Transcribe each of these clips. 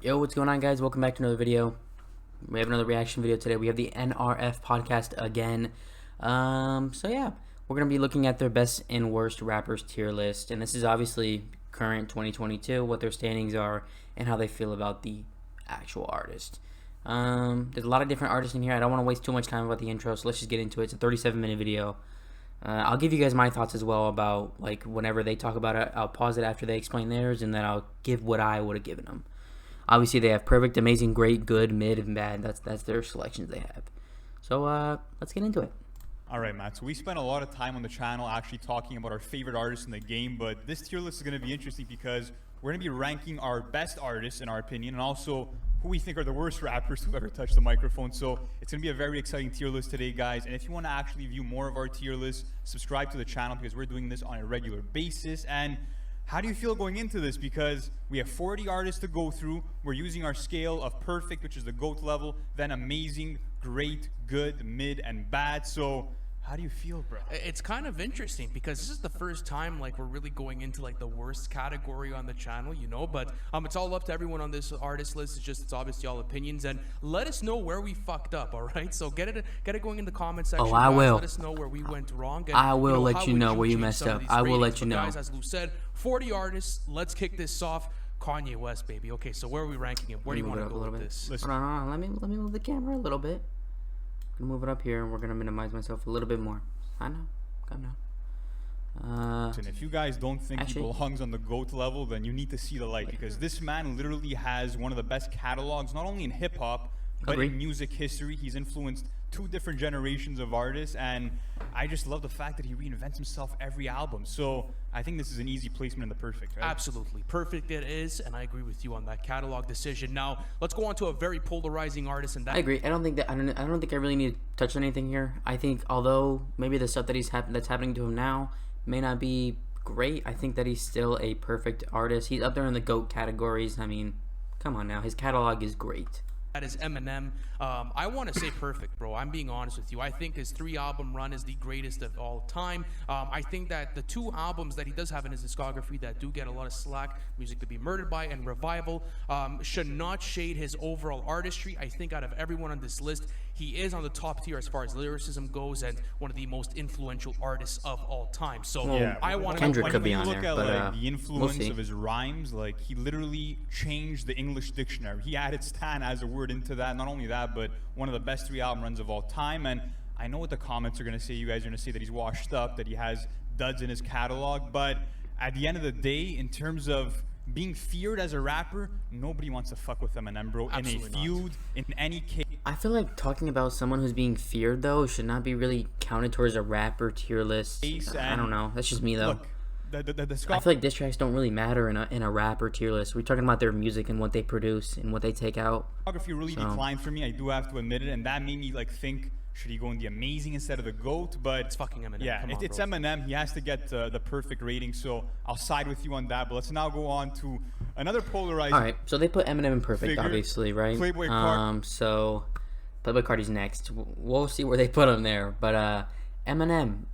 Yo, what's going on, guys? Welcome back to another video. We have another reaction video today. We have the NRF podcast again. So yeah, we're gonna be looking at their best and worst rappers tier list, and this is obviously current 2022, what their standings are, and how they feel about the actual artist. There's a lot of different artists in here. I don't want to waste too much time about the intro, so let's just get into it. It's a 37-minute video. I'll give you guys my thoughts as well about, like, whenever they talk about it. I'll pause it after they explain theirs, and then I'll give what I would have given them. Obviously, they have perfect, amazing, great, good, mid, and bad. That's their selections they have. So let's get into it. All right, Matt. So we spent a lot of time on the channel actually talking about our favorite artists in the game, but this tier list is going to be interesting because we're going to be ranking our best artists, in our opinion, and also who we think are the worst rappers who ever touched the microphone. So it's going to be a very exciting tier list today, guys. And if you want to actually view more of our tier list, subscribe to the channel because we're doing this on a regular basis. And how do you feel going into this? Because we have 40 artists to go through. We're using our scale of perfect, which is the GOAT level, then amazing, great, good, mid, and bad. So how do you feel, bro? It's kind of interesting because this is the first time like we're really going into like the worst category on the channel, you know, but it's all up to everyone on this artist list. It's obviously all opinions, and let us know where we fucked up, all right? So get it going in the comment section. Oh, I will. Let us know where we went wrong. And, I will let you know how where you change messed some of up. these I will ratings. let you But know. guys, as Lou said, 40 artists. Let's kick this off. Kanye West, baby. Okay, so where are we ranking him? Where do you want to go with this? Hold on. Let me move the camera a little bit. I'm gonna move it up here, and we're gonna minimize myself a little bit more. I know. And if you guys don't think he belongs on the GOAT level, then you need to see the light, because this man literally has one of the best catalogs, not only in hip-hop, but in music history. He's influenced 2 different generations of artists, and I just love the fact that he reinvents himself every album. So I think this is an easy placement in the perfect, right? Absolutely. Perfect it is, and I agree with you on that catalog decision. Now, let's go on to a very polarizing artist, and that... I agree. I don't think I really need to touch on anything here. I think although maybe the stuff that that's happening to him now may not be great, I think that he's still a perfect artist. He's up there in the GOAT categories. I mean, come on now. His catalog is great. That is Eminem. I want to say perfect, bro. I'm being honest with you. I think his 3-album run is the greatest of all time. I think that the 2 albums that he does have in his discography that do get a lot of slack, Music to Be Murdered By and Revival, should not shade his overall artistry. I think out of everyone on this list, he is on the top tier as far as lyricism goes and one of the most influential artists of all time. So yeah, I want to... Kendrick could be on there, but like, the influence we'll of his rhymes, like, he literally changed the English dictionary. He added stan as a word into that. Not only that, but one of the best 3-album runs of all time. And I know what the comments are going to say. You guys are going to say that he's washed up, that he has duds in his catalog. But at the end of the day, in terms of being feared as a rapper, nobody wants to fuck with Eminem, bro. Absolutely in a feud, in any case. I feel like talking about someone who's being feared, though, should not be really counted towards a rapper tier list. I don't know. That's just me, though. Look, I feel like diss tracks don't really matter in a rapper tier list. We're talking about their music and what they produce and what they take out. Discography really declined for me. I do have to admit it, and that made me like think, should he go in the amazing instead of the GOAT? But it's fucking Eminem. Yeah, it's Eminem. He has to get the perfect rating. So I'll side with you on that. But let's now go on to another polarizing. All right, so they put Eminem in perfect, figure, obviously, right? Playboy Cardi. So Playboy Cardi's next. We'll see where they put him there. But Eminem.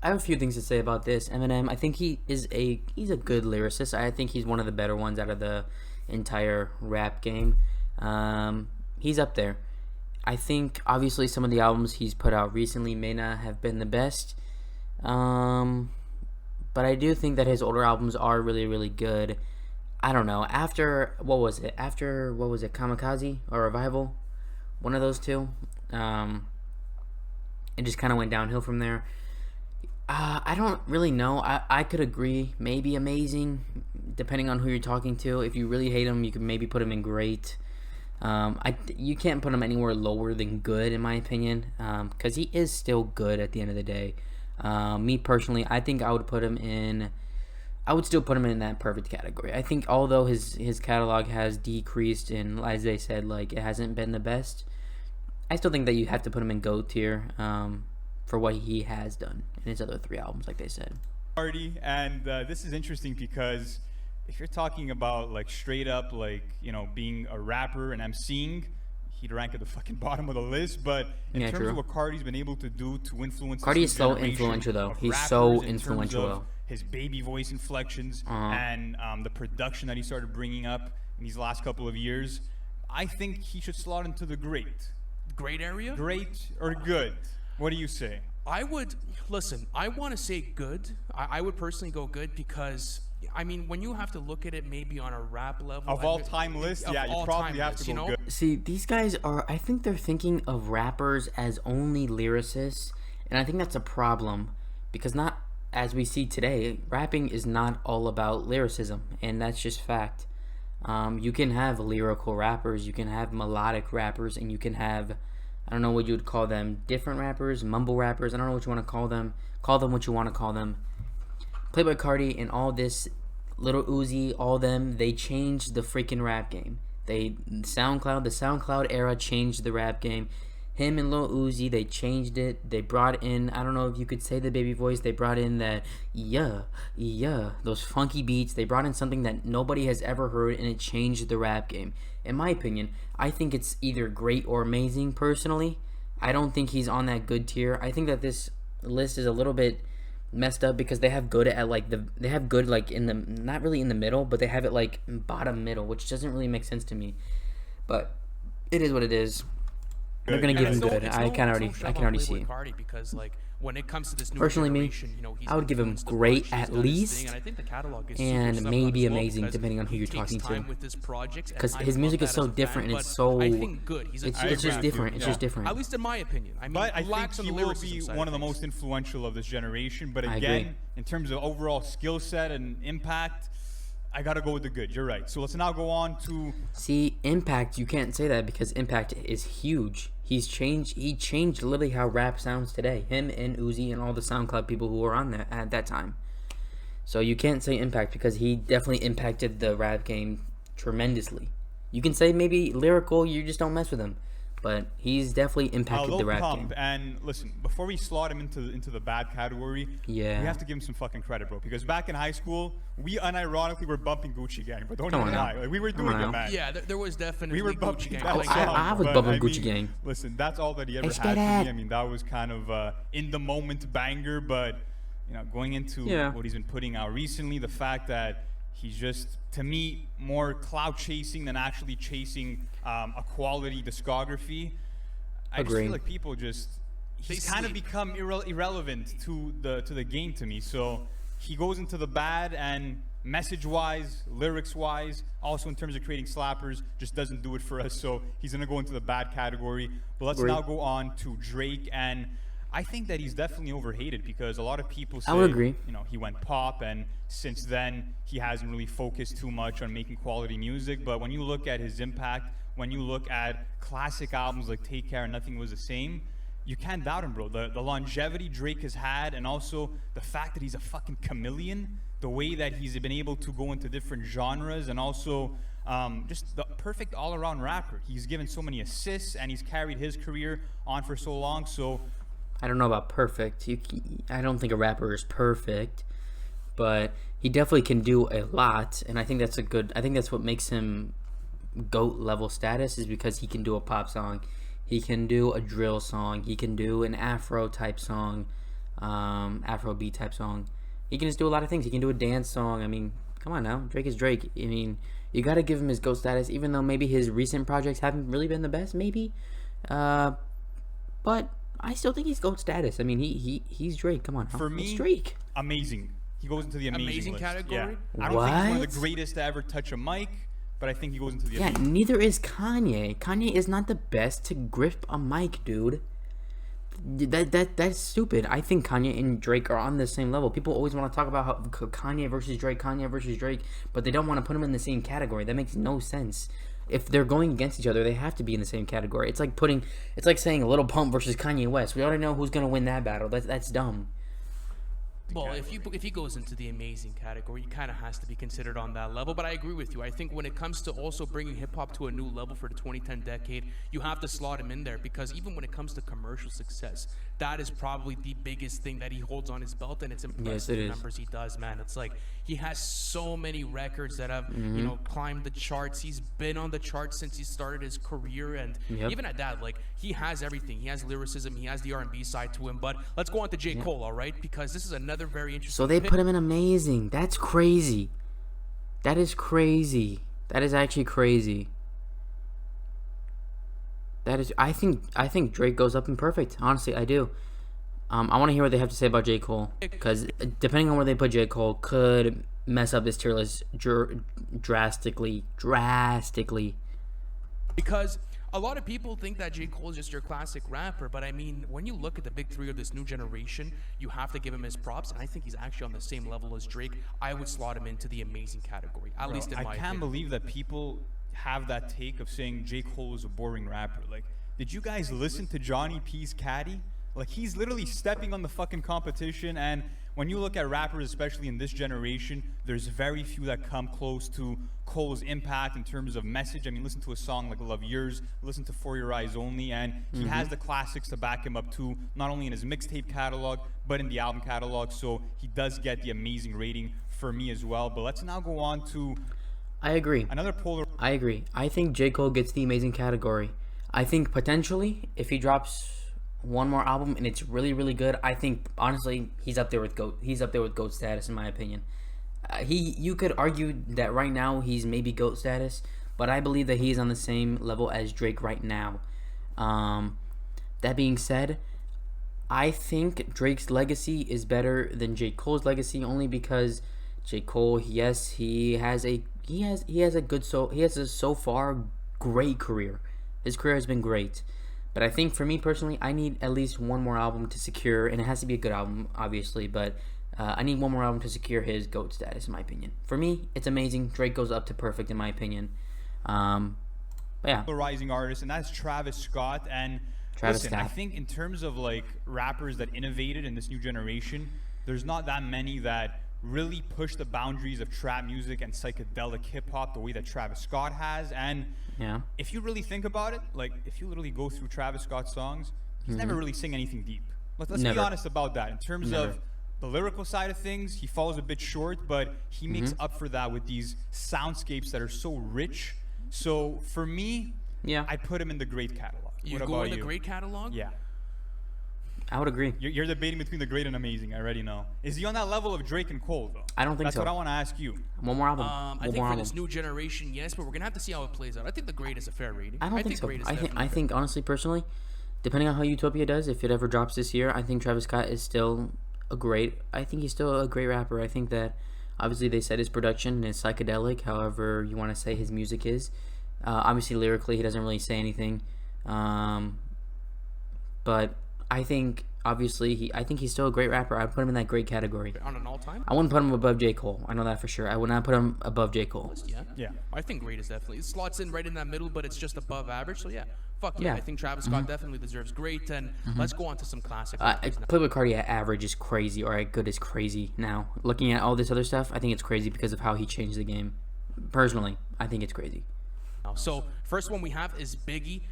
I have a few things to say about this. Eminem, I think he's a good lyricist. I think he's one of the better ones out of the entire rap game. He's up there. I think obviously some of the albums he's put out recently may not have been the best. But I do think that his older albums are really, really good. I don't know. What was it, Kamikaze or Revival? One of those 2. It just kind of went downhill from there. I don't really know. I could agree. Maybe amazing, depending on who you're talking to. If you really hate him, you could maybe put him in great. You can't put him anywhere lower than good, in my opinion, because he is still good at the end of the day. Me personally, I think I would still put him in that perfect category. I think although his catalog has decreased and, as they said, like, it hasn't been the best, I still think that you have to put him in GOAT tier. For what he has done in his other 3 albums, like they said. And this is interesting because if you're talking about like straight up, like, you know, being a rapper and emceeing, he'd rank at the fucking bottom of the list. But in terms of what Cardi's been able to do to influence, Cardi is so influential, though. He's so influential, though. His baby voice inflections and the production that he started bringing up, in these last couple of years. I think he should slot into the great. Great area? Great or good? What do you say? I would listen. I want to say good. I would personally go good because I mean, when you have to look at it, maybe on a rap level Of all time list, yeah, you probably have to go good. See, these guys are. I think they're thinking of rappers as only lyricists, and I think that's a problem because not as we see today, rapping is not all about lyricism, and that's just fact. You can have lyrical rappers, you can have melodic rappers, and you can have, I don't know what you would call them, different rappers, mumble rappers, I don't know what you want to call them. Call them what you want to call them. Playboi Carti and all this, Lil Uzi, all them, they changed the freaking rap game. The SoundCloud era changed the rap game. Him and Lil Uzi, they changed it. They brought in, I don't know if you could say the baby voice, they brought in that, those funky beats. They brought in something that nobody has ever heard, and it changed the rap game. In my opinion, I think it's either great or amazing, personally. I don't think he's on that good tier. I think that this list is a little bit messed up because they have good at like they have good like in the, not really in the middle, but they have it like bottom middle, which doesn't really make sense to me. But it is what it is. They're gonna give him good. I can already see. Cardi because like when it comes to this new Personally, generation, you know, he's I would give him great at least, and I think the catalog is and super maybe stuff as well amazing depending on who you're talking to. Because his music is so different and it's so. I think good. It's just different. It's just different. At least in my opinion. I mean, but I think he will be one of the most influential of this generation. But again, in terms of overall skill set and impact, I gotta go with the good. You're right. So let's now go on to Impact. You can't say that because Impact is huge. He changed literally how rap sounds today. Him and Uzi and all the SoundCloud people who were on there at that time. So you can't say Impact because he definitely impacted the rap game tremendously. You can say maybe lyrical, you just don't mess with him. But he's definitely impacted the rap game. And listen, before we slot him into the bad category, we have to give him some fucking credit, bro. Because back in high school, we unironically were bumping Gucci Gang, but don't even lie. Like, we were doing it, man. Yeah, there was definitely Gucci Gang. I was bumping Gucci Gang. Listen, that's all that he ever had for me. I mean, that was kind of in the moment banger, but you know, going into what he's been putting out recently, the fact that he's just, to me, more clout chasing than actually chasing a quality discography. I just feel like people he's kind of become irrelevant to the game to me. So he goes into the bad, and message-wise, lyrics-wise, also in terms of creating slappers, just doesn't do it for us. So he's gonna go into the bad category. But let's now go on to Drake, and I think that he's definitely overhated because a lot of people say, I would agree. You know, he went pop, and since then he hasn't really focused too much on making quality music. But when you look at his impact, when you look at classic albums like Take Care and Nothing Was the Same, you can't doubt him, bro. The longevity Drake has had, and also the fact that he's a fucking chameleon, the way that he's been able to go into different genres, and also just the perfect all-around rapper. He's given so many assists, and he's carried his career on for so long. So I don't know about perfect. I don't think a rapper is perfect, but he definitely can do a lot, and I think that's what makes him GOAT level status, is because he can do a pop song, he can do a drill song, he can do an Afro type song, Afro beat type song. He can just do a lot of things. He can do a dance song. I mean, come on now, Drake is Drake. I mean, you got to give him his GOAT status, even though maybe his recent projects haven't really been the best, maybe, but I still think he's GOAT status. I mean, he's Drake. Come on. For me, it's Drake. Amazing. He goes into the amazing list. category? Yeah. I don't think he's one of the greatest to ever touch a mic, but I think he goes into the amazing. Neither is Kanye. Kanye is not the best to grip a mic, dude. That's stupid. I think Kanye and Drake are on the same level. People always want to talk about how Kanye versus Drake, but they don't want to put them in the same category. That makes no sense. If they're going against each other, they have to be in the same category. It's like saying Lil Pump versus Kanye West. We already know who's gonna win that battle. That's dumb. Well, if he goes into the amazing category, he kind of has to be considered on that level. But I agree with you. I think when it comes to also bringing hip hop to a new level for the 2010 decade, you have to slot him in there, because even when it comes to commercial success, that is probably the biggest thing that he holds on his belt, and it's impressive the numbers he does, man. It's like he has so many records that have climbed the charts. He's been on the charts since he started his career, and even at that, like, he has everything. He has lyricism, he has the R&B side to him. But let's go on to J. Cole, all right? Because this is another very interesting So they put him in amazing. That's crazy. That is crazy. That is actually crazy. That is, I think Drake goes up in perfect. Honestly, I do. I want to hear what they have to say about J. Cole, because depending on where they put J. Cole could mess up this tier list drastically. Because a lot of people think that J. Cole is just your classic rapper, but I mean, when you look at the big three of this new generation, you have to give him his props, and I think he's actually on the same level as Drake. I would slot him into the amazing category, at least in my opinion. I can't believe that people have that take of saying J. Cole is a boring rapper. Like, did you guys listen to Johnny P's Caddy? Like, he's literally stepping on the fucking competition, and when you look at rappers, especially in this generation, there's very few that come close to Cole's impact in terms of message. I mean, listen to a song like Love Yours, listen to For Your Eyes Only, and he has the classics to back him up too, not only in his mixtape catalog, but in the album catalog, so he does get the amazing rating for me as well. But let's now go on to I agree. another polar. I agree. I think J. Cole gets the amazing category. I think potentially, if he drops one more album and it's really, really good, I think honestly he's up there with GOAT. He's up there with GOAT status in my opinion. You could argue that right now he's maybe GOAT status, but I believe that he's on the same level as Drake right now. That being said, I think Drake's legacy is better than J. Cole's legacy, only because J. Cole, yes, he has a so far great career. His career has been great. But I think for me personally, I need at least one more album to secure, and it has to be a good album, obviously, but I need one more album to secure his GOAT status, in my opinion. For me, it's amazing. Drake goes up to perfect, in my opinion. But yeah. The rising artist, and that's Travis Scott. And Travis listen, Scott. I think in terms of like rappers that innovated in this new generation, there's not that many that really push the boundaries of trap music and psychedelic hip hop the way that Travis Scott has. And Yeah. if you really think about it, like if you literally go through Travis Scott's songs, he's never really sing anything deep. Let's be Never. honest about that. In terms Never. of the lyrical side of things, he falls a bit short, but he makes up for that with these soundscapes that are so rich. So for me, Yeah. I put him in the great catalog. You What go about in the you? great catalog? Yeah. I would agree. You're debating between the great and amazing. I already know. Is he on that level of Drake and Cole, though? I don't think That's so. what I want to ask you. One more album. I One think more for album. this new generation, yes, but we're gonna have to see how it plays out. I think the great is a fair rating. I don't think so. great is I definitely think honestly, personally, depending on how Utopia does, if it ever drops this year, I think Travis Scott is still I think he's still a great rapper. I think that obviously they said his production is psychedelic, however you want to say his music is. Obviously lyrically he doesn't really say anything. But I think obviously I think he's still a great rapper. I'd put him in that great category. on an all-time. I wouldn't put him above J. Cole. I know that for sure. I would not put him above J. Cole. Yeah. Yeah. I think great is definitely. It slots in right in that middle, but it's just above average. So yeah, fuck yeah. Yeah. I think Travis Scott definitely deserves great. And let's go on to some classic. I rappers now. play with Cardi at average is crazy, or at good is crazy now. Looking at all this other stuff, I think it's crazy because of how he changed the game. Personally, I think it's crazy. So first one we have is Biggie.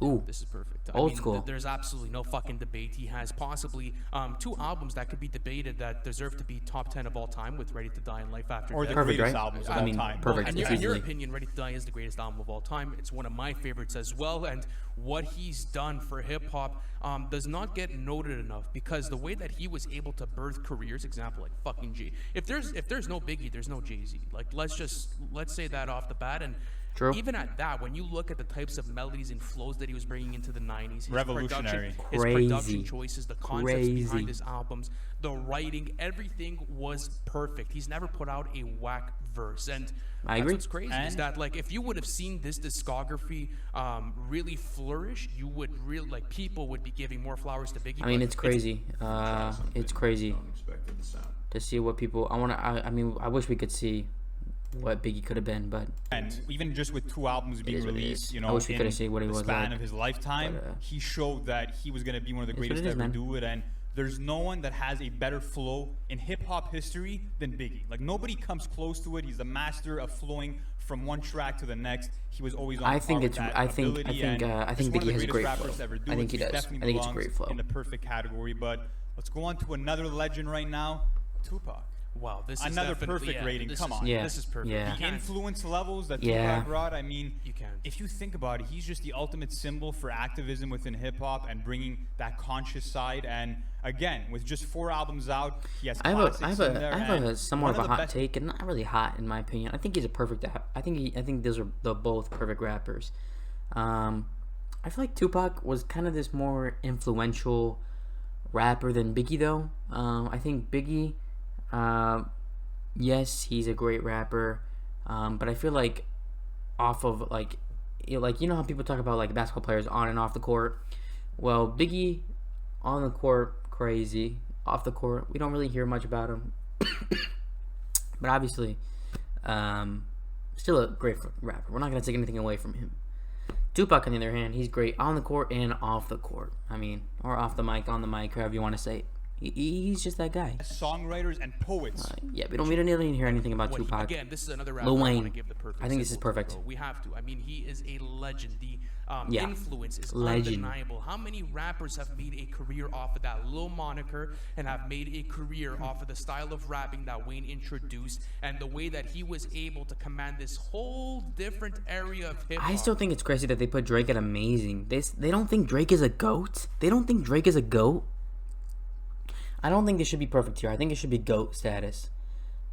Ooh, This is perfect. Old school. There's absolutely no fucking debate. He has possibly two albums that could be debated that deserve to be top 10 of all time with Ready to Die and Life After Or Death. the Perfect, greatest right? albums of I all mean, time. perfect. And It's in your easily. opinion, Ready to Die is the greatest album of all time. It's one of my favorites as well. And what he's done for hip hop does not get noted enough because the way that he was able to birth careers, example like fucking G. If there's no Biggie, there's no Jay-Z. Like let's say that off the bat. And True. even at that, when you look at the types of melodies and flows that he was bringing into the 90s, his Revolutionary. his Crazy. production choices, the concepts Crazy. behind his albums, the writing, everything was perfect. He's never put out a whack verse, and I that's agree. what's crazy is And- that like if you would have seen this discography really flourish, you would really like people would be giving more flowers to Biggie. I mean, but it's crazy. It's crazy to see what people. I mean, I wish we could see what Biggie could have been, but And even just with two albums being is what it released, is. you I know, wish we in coulda seen what he the was span like. of his lifetime, But, he showed that he was going to be one of the is what greatest it to is, ever man. do it. And there's no one that has a better flow in hip hop history than Biggie. Like nobody comes close to it. He's the master of flowing from one track to the next. He was always on. I par think with it's. that I think. I ability, think. and I he's think one of Biggie the has a greatest great rappers flow. to ever do I think it. he So does. I definitely think it's a belongs great flow. in the perfect category. But let's go on to another legend right now, Tupac. Wow, this is Another definitely- perfect yeah, rating. this Come is- on. Yeah. This is perfect. Yeah. You The can't- influence levels that Yeah. Tupac brought, I mean, You can't. if you think about it, he's just the ultimate symbol for activism within hip hop and bringing that conscious side. And again, with just 4 albums out, he has I classics have in there. I have a and somewhat one of a the hot best- take, and not really hot in my opinion. I think he's a perfect. I think those are the both perfect rappers. I feel like Tupac was kind of this more influential rapper than Biggie, though. I think Biggie, yes, he's a great rapper, but I feel like off of like you know how people talk about like basketball players on and off the court. Well, Biggie on the court crazy, off the court we don't really hear much about him. But obviously, still a great rapper. We're not gonna take anything away from him. Tupac, on the other hand, he's great on the court and off the court. I mean, or off the mic, on the mic, however you want to say it. He's just that guy. Songwriters and poets. Yeah, we don't need to hear anything about Tupac. Again, this is another rapper Lil I Wayne. want to give the perfect I think this is symbol to, perfect. bro. We have to. I mean, he is a legend. The Yeah. influence is Legend. undeniable. How many rappers have made a career off of that Lil moniker and have made a career off of the style of rapping that Wayne introduced and the way that he was able to command this whole different area of hip hop? I still think it's crazy that they put Drake at amazing. They don't think Drake is a GOAT. They don't think Drake is a GOAT. I don't think this should be perfect here. I think it should be GOAT status.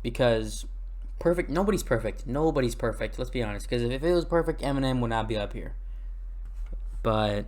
Because perfect, nobody's perfect. Nobody's perfect. Let's be honest. Because if it was perfect, Eminem would not be up here. But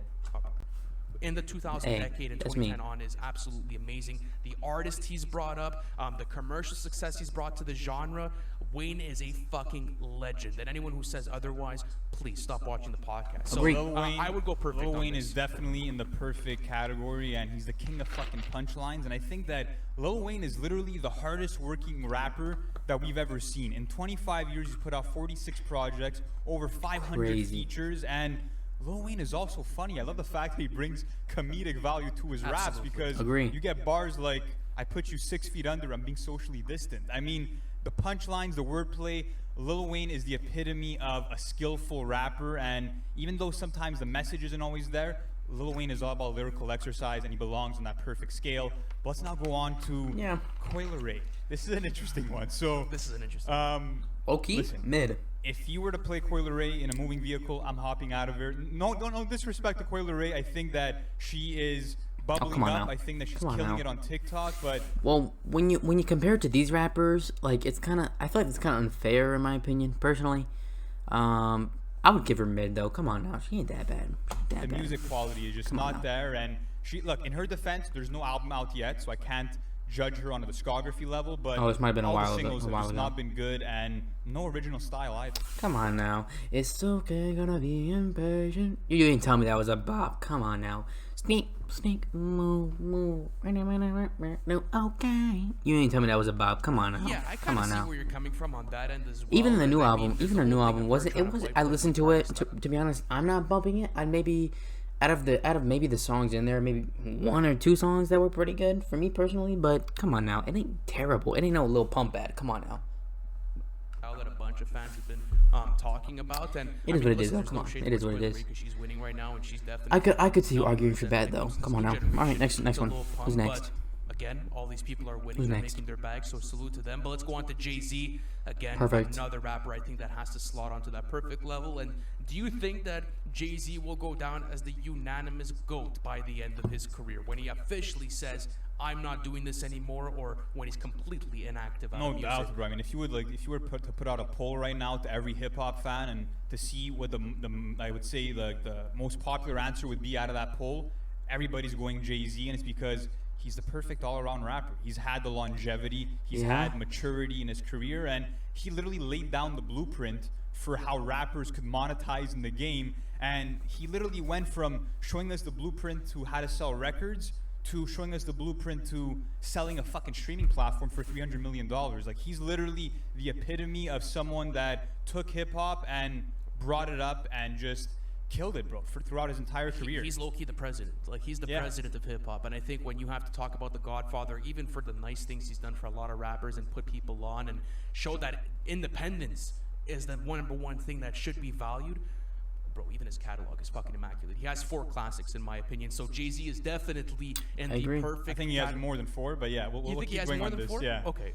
in the 2000 Hey, decade and that's 2010 me. on is absolutely amazing. The artist he's brought up, the commercial success he's brought to the genre, Wayne is a fucking legend. And anyone who says otherwise, please stop watching the podcast. So Agreed. Lil Wayne, I would go perfect. Lil on Wayne this. is definitely in the perfect category, and he's the king of fucking punchlines. And I think that Lil Wayne is literally the hardest working rapper that we've ever seen. In 25 years, he's put out 46 projects, over 500 Crazy. features, and Lil Wayne is also funny. I love the fact that he brings comedic value to his raps Absolutely. because Agree. you get bars like, I put you 6 feet under, I'm being socially distant. I mean, the punchlines, the wordplay, Lil Wayne is the epitome of a skillful rapper, and even though sometimes the message isn't always there, Lil Wayne is all about lyrical exercise, and he belongs on that perfect scale. But let's now go on to Yeah. Coi Leray. This is an interesting one. So, This is an interesting okay, listen. mid. if you were to play Coi Leray in a moving vehicle, I'm hopping out of it. No disrespect to Coi Leray. I think that she is bubbling come on up. now. I think that she's Come on killing now. it on TikTok. But Well, when you compare it to these rappers, like it's kind of I feel like it's kind of unfair in my opinion, personally. I would give her mid though. Come on now, she ain't that bad. She ain't that the bad. music quality is just Come on not now. there. And she, look, in her defense, there's no album out yet, so I can't judge her on a discography level. But Oh, this might have been a all while the ago- singles a have while just ago. not been good, and no original style either. Come on now, it's okay, gonna be impatient. You didn't tell me that was a bop. Come on now, sneak, move, no, okay. You didn't tell me that was a bop. Come on now. Yeah, I Come kind of on see now. where you're coming from on that end as well. Even the and new I album, mean, even the the new whole thing album of wasn't. her It trying to was. play I both listened to parts it. stuff. To be honest, I'm not bumping it. I'd maybe out of maybe the songs in there, maybe 1 or 2 songs that were pretty good for me personally. But come on now, it ain't terrible. It ain't no Lil Pump bad. Come on now. That a bunch of fans have been talking about, and It is what it is, listen, though. there's Come no on. shade It is towards what it Coi is. Leray 'cause she's winning right now, and she's definitely. I could see you arguing for bad representing though. most Come on now. generation All right, next to one. Lil Pump, Who's next? But again, all these people are winning. Who's They're next? making their bag, so salute to them. But let's go on to Jay-Z again. Perfect. Another rapper I think that has to slot onto that perfect level. And do you think that Jay-Z will go down as the unanimous GOAT by the end of his career when he officially says, "I'm not doing this anymore," or when he's completely inactive out No of music? doubt, bro. I mean, if you were to put out a poll right now to every hip hop fan and to see what the I would say the most popular answer would be out of that poll, everybody's going Jay-Z, and it's because he's the perfect all-around rapper. He's had the longevity, he's Yeah. had maturity in his career, and he literally laid down the blueprint for how rappers could monetize in the game. And he literally went from showing us the blueprint to how to sell records to showing us the blueprint to selling a fucking streaming platform for $300 million. Like, he's literally the epitome of someone that took hip hop and brought it up and just killed it, bro, throughout his entire career. He's low-key the president. Like, he's the Yeah. president of hip-hop. And I think when you have to talk about the Godfather, even for the nice things he's done for a lot of rappers and put people on and show that independence is the number one thing that should be valued, bro, even his catalog is fucking immaculate. He has 4 classics, in my opinion. So Jay-Z is definitely in I the agree. perfect I think he has more than 4, but yeah, we'll You think keep he has going more on than this. 4? Yeah. Okay.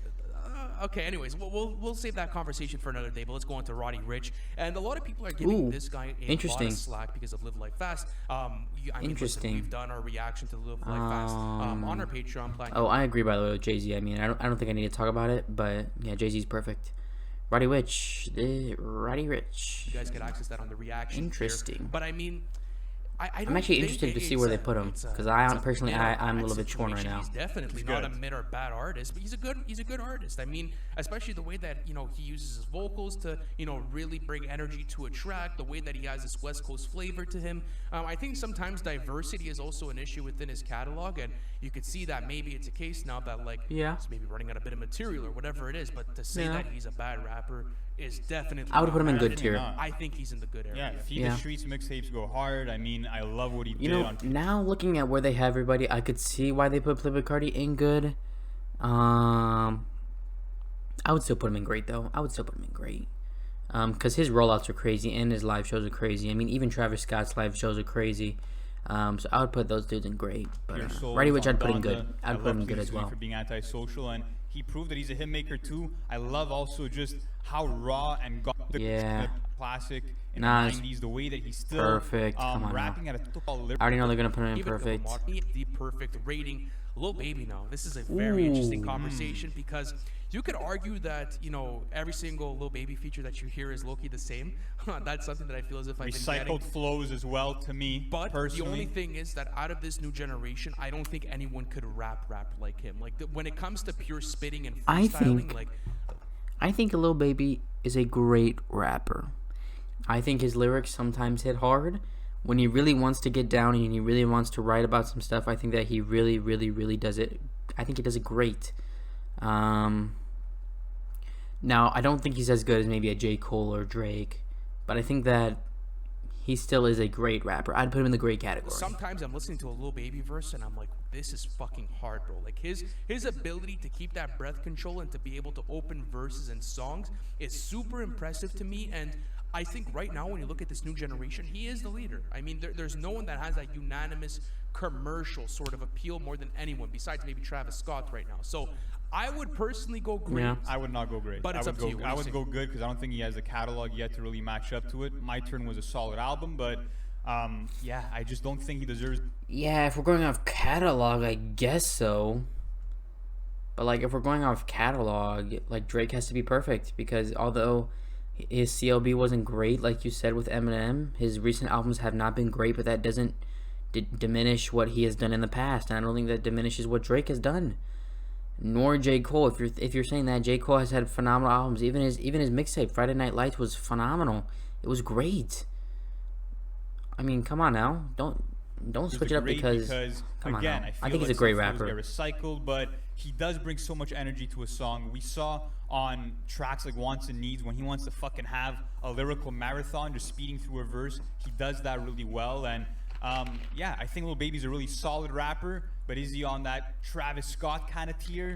Okay. Anyways, we'll save that conversation for another day. But let's go on to Roddy Ricch. And a lot of people are giving this guy a lot interesting. of slack because of Live Life Fast. I mean, listen, Interesting. we've done our reaction to Live Life Fast on our Patreon plan. Oh, I agree. By the way, with Jay-Z. I mean, I don't think I need to talk about it, but yeah, Jay-Z's perfect. Roddy Ricch. Roddy Ricch. You guys get access to that on the reaction. Interesting. Here. But I mean, I'm actually interested to see where they put him, because I'm a little bit torn right now. He's definitely not a mid or bad artist, but he's a good artist. I mean, especially the way that he uses his vocals to really bring energy to a track. The way that he has this West Coast flavor to him. I think sometimes diversity is also an issue within his catalog, and you could see that maybe it's a case now that he's maybe running out a bit of material or whatever it is. But to say that he's a bad rapper is definitely. I would put him in good tier. I think he's in the good area. Yeah, Feed the Streets mixtapes go hard. I mean, I love what he did. Now looking at where they have everybody, I could see why they put Playboi Carti in good. I would still put him in great though. Because his rollouts are crazy and his live shows are crazy. I mean, even Travis Scott's live shows are crazy. So I would put those dudes in great. But Roddy Ricch, I'd put in good. I'd put him in good as well. For being antisocial, and he proved that he's a hit maker too. I love also just how raw and classic in the 90s, the way that he's still perfect. rapping at a I already know they're gonna put him in perfect. The perfect rating. Lil Baby now. This is a very interesting conversation because you could argue that every single Lil Baby feature that you hear is low-key the same. That's something that I feel as if I've been recycled flows as well to me. But personally, the only thing is that out of this new generation, I don't think anyone could rap like him. Like when it comes to pure spitting and freestyling, I think Lil Baby is a great rapper. I think his lyrics sometimes hit hard. When he really wants to get down and he really wants to write about some stuff, I think that he really, really, really does it. I think he does it great. Now, I don't think he's as good as maybe a J. Cole or Drake, but I think that he still is a great rapper. I'd put him in the great category. Sometimes I'm listening to a Lil Baby verse and I'm like, this is fucking hard, bro. Like his ability to keep that breath control and to be able to open verses and songs is super impressive to me. And I think right now, when you look at this new generation, he is the leader. I mean, there's no one that has that unanimous commercial sort of appeal more than anyone, besides maybe Travis Scott right now. So I would personally go great. Yeah. I would not go great. But it's up to you. I would go good because I don't think he has a catalog yet to really match up to it. My Turn was a solid album, but I just don't think he deserves. Yeah, if we're going off catalog, I guess so. But if we're going off catalog, Drake has to be perfect because although his CLB wasn't great, like you said with Eminem, his recent albums have not been great, but that doesn't diminish what he has done in the past, and I don't think that diminishes what Drake has done. Nor J. Cole. If you're saying that, J. Cole has had phenomenal albums. Even his mixtape Friday Night Lights was phenomenal. It was great. I mean, come on now, don't switch it up because come on now. I think he's a great rapper. Recycled, but he does bring so much energy to a song. We saw on tracks like Wants and Needs when he wants to fucking have a lyrical marathon, just speeding through a verse. He does that really well, and I think Lil Baby's a really solid rapper. But is he on that Travis Scott kind of tier?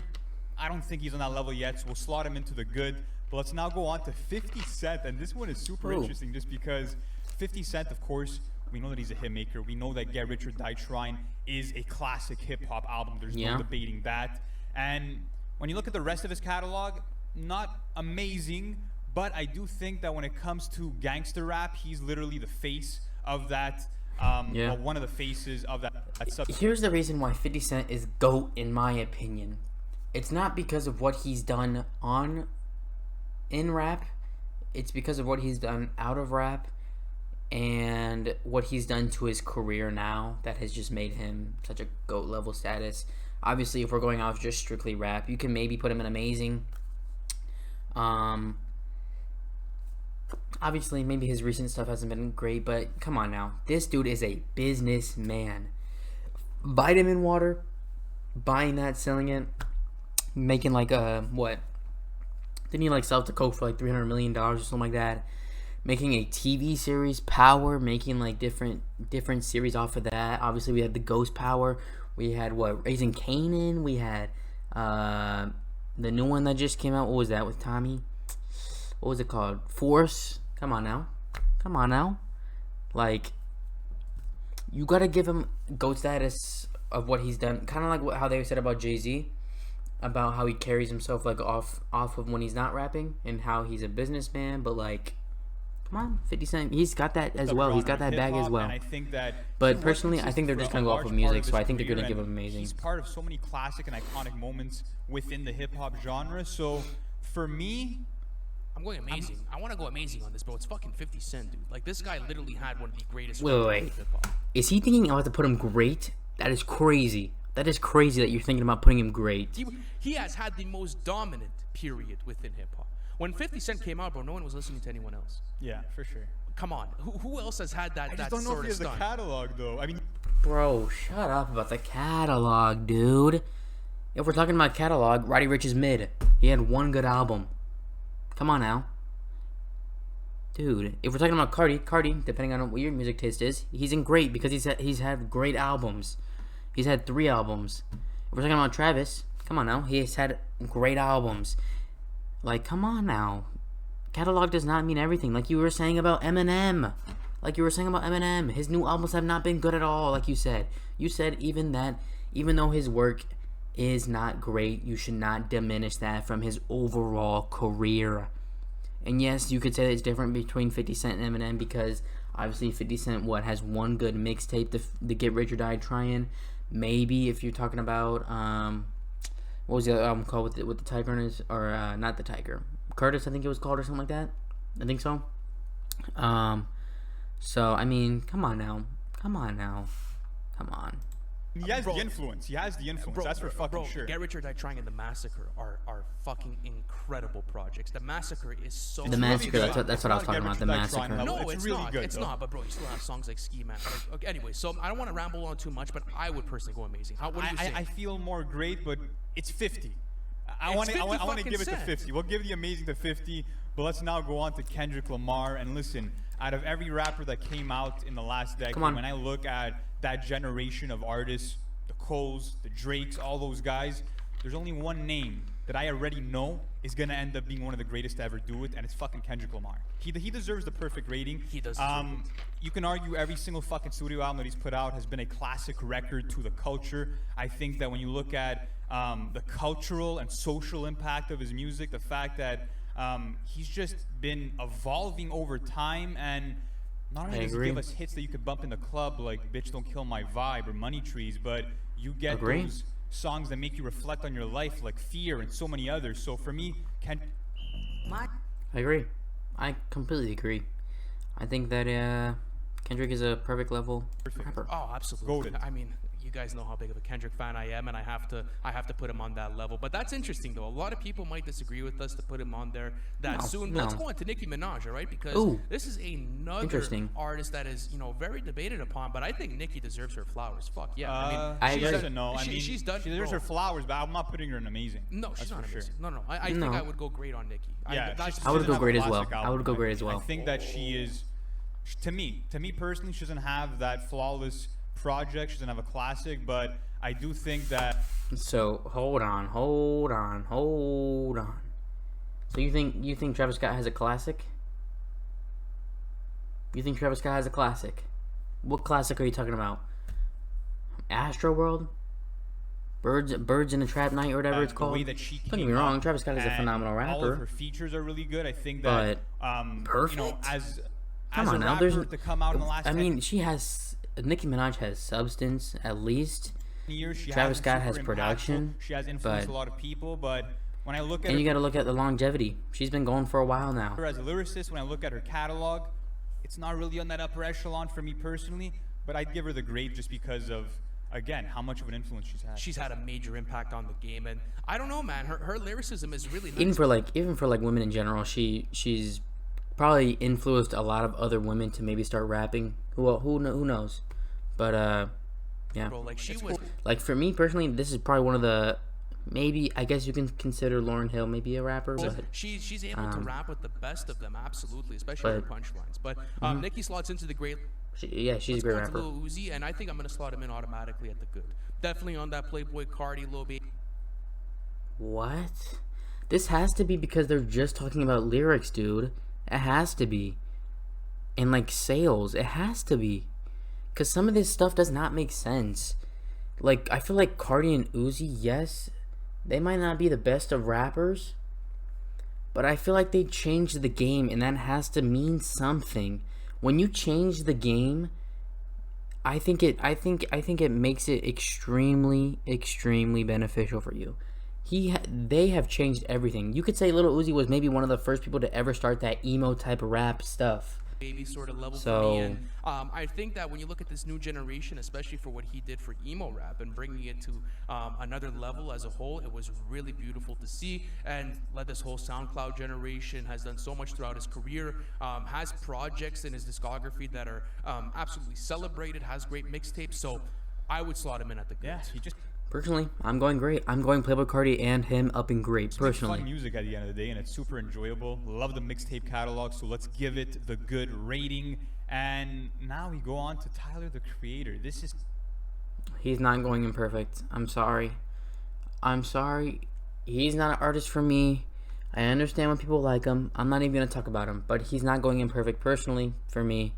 I don't think he's on that level yet, so we'll slot him into the good. But let's now go on to 50 Cent, and this one is super interesting just because 50 Cent, of course, we know that he's a hit maker. We know that Get Rich or Die Trying is a classic hip-hop album. There's no debating that. And when you look at the rest of his catalog, not amazing, but I do think that when it comes to gangster rap, he's literally the face of that. One of the faces of that. Here's the reason why 50 Cent is GOAT in my opinion. It's not because of what he's done in rap. It's because of what he's done out of rap and what he's done to his career now that has just made him such a GOAT level status. Obviously, if we're going off just strictly rap, you can maybe put him in amazing. Obviously, maybe his recent stuff hasn't been great, but come on now. This dude is a businessman. Vitamin water, buying that, selling it, making what? Didn't he sell it to Coke for $300 million or something like that? Making a TV series, Power, making different series off of that. Obviously, we had the Ghost Power. We had Raising Kanan. We had the new one that just came out. What was that with Tommy? What was it called? Force. Come on now. You gotta give him GOAT status of what he's done. Kind of like how they said about Jay-Z. about how he carries himself like off of when he's not rapping and how he's a businessman, but like, come on, 50 Cent, he's got that as well. He's got that bag as well. And I think that But personally, I think they're just gonna go off of music, so I think they're gonna give him amazing. He's part of so many classic and iconic moments within the hip hop genre. So for me, I'm going amazing. I want to go amazing on this, bro. It's fucking 50 Cent, dude. Like, this guy literally had one of the greatest Wait. hip hop. Is he thinking about to put him great? That is crazy. That is crazy that you're thinking about putting him great. He has had the most dominant period within hip hop. When 50 Cent came out, bro, no one was listening to anyone else. yeah, for sure. Come on, who else has had that? I that just don't know if sort he of has the stunt? catalog, though. I mean, Bro, shut up about the catalog, dude. If we're talking about catalog, Roddy Ricch is mid. He had one good album. Come on now. Dude, if we're talking about Cardi, depending on what your music taste is, he's in great because he's had great albums. He's had 3 albums. If we're talking about Travis, come on now, he's had great albums. Like, come on now. Catalog does not mean everything. Like you were saying about Eminem. His new albums have not been good at all, like you said. You said even though his work is not great, you should not diminish that from his overall career. And yes, you could say that it's different between 50 Cent and Eminem because obviously 50 Cent has one good mixtape, the Get Rich or Die Tryin'. Maybe if you're talking about what was the other album called with the Tiger in his, or not the Tiger, Curtis, I think it was called, or something like that. I think so. So I mean, come on. he has the influence. That's for fucking sure. Get Rich or Die Trying and The Massacre are fucking incredible projects. The Massacre is so... The Massacre, that's what I was talking about, The Massacre. No, it's really not. good, It's though. not, but bro, you still have songs like Ski Man. Like, okay, anyway, so I don't want to ramble on too much, but I would personally go amazing. What do you say? I feel more great, but it's 50. I It's want to 50 give it to Cent. 50. We'll give the amazing to 50, but let's now go on to Kendrick Lamar. And listen, out of every rapper that came out in the last decade, Come on. when I look at that generation of artists, the Coles, the Drakes, all those guys, there's only one name that I already know is going to end up being one of the greatest to ever do it, and it's fucking Kendrick Lamar. He deserves the perfect rating. He does. You can argue every single fucking studio album that he's put out has been a classic record to the culture. I think that when you look at the cultural and social impact of his music, the fact that he's just been evolving over time, and not only does he give us hits that you could bump in the club like Bitch Don't Kill My Vibe or Money Trees, but you get those songs that make you reflect on your life like Fear and so many others. So for me, I agree. I completely agree. I think that Kendrick is a perfect level rapper. Oh, absolutely. Goated. I mean, you guys know how big of a Kendrick fan I am, and I have to put him on that level. But that's interesting, though. A lot of people might disagree with us to put him on there that soon. But let's go on to Nicki Minaj, all right? Because this is another artist that is, very debated upon. But I think Nicki deserves her flowers. Fuck yeah. I agree. She's done. She deserves her flowers, but I'm not putting her in amazing. No, she's not amazing. Sure. No. I think I would go great on Nicki. Yeah, I would go great as well. I think that she is, to me personally, she doesn't have that flawless project. She doesn't have a classic, but I do think that. So hold on. So you think Travis Scott has a classic? You think Travis Scott has a classic? What classic are you talking about? Astro World? Birds in a Trap Night or whatever it's called. The way that she Don't get me wrong, Travis Scott is a phenomenal rapper. All of her features are really good. I think that perfect. Come on now, there's to come out in the last. She has Nicki Minaj has substance at least. Years, Travis Scott has production. She has influenced a lot of people, but when I look at you got to look at the longevity. She's been going for a while now. As a lyricist, when I look at her catalog, it's not really on that upper echelon for me personally. But I'd give her the grade just because of, again, how much of an influence she's had. She's had a major impact on the game, and I don't know, man. Her lyricism is really nice. Even for women in general, she's probably influenced a lot of other women to maybe start rapping. Who knows? But yeah. Bro, she was for me personally, this is probably one of the, maybe I guess you can consider Lauryn Hill maybe a rapper. But she's able to rap with the best of them, absolutely, especially her punchlines. But Nicki slots into the great. She's a great rapper. Lil Uzi, and I think I'm gonna slot him in automatically at the good. Definitely on that Playboy Cardi, Lil Baby. What? This has to be because they're just talking about lyrics, dude. It has to be. And sales, it has to be. Because some of this stuff does not make sense. I feel like Cardi and Uzi, yes, They might not be the best of rappers, but I feel like they changed the game, and that has to mean something. When you change the game, I think it makes it extremely beneficial for you. They have changed everything. You could say Lil Uzi was maybe one of the first people to ever start that emo type of rap stuff. Baby sort of level So- for me. And I think that when you look at this new generation, especially for what he did for emo rap and bringing it to another level as a whole, it was really beautiful to see. And like this whole SoundCloud generation has done so much throughout his career, has projects in his discography that are absolutely celebrated, has great mixtapes. So I would slot him in at the Yeah, goods. he just Personally, I'm going great. I'm going Playboi Carti and him up in great. makes Personally, fun music at the end of the day, and it's super enjoyable. Love the mixtape catalog, so let's give it the good rating. And now we go on to Tyler, the Creator. This is he's not going imperfect. I'm sorry. He's not an artist for me. I understand when people like him. I'm not even gonna talk about him, but he's not going imperfect personally for me.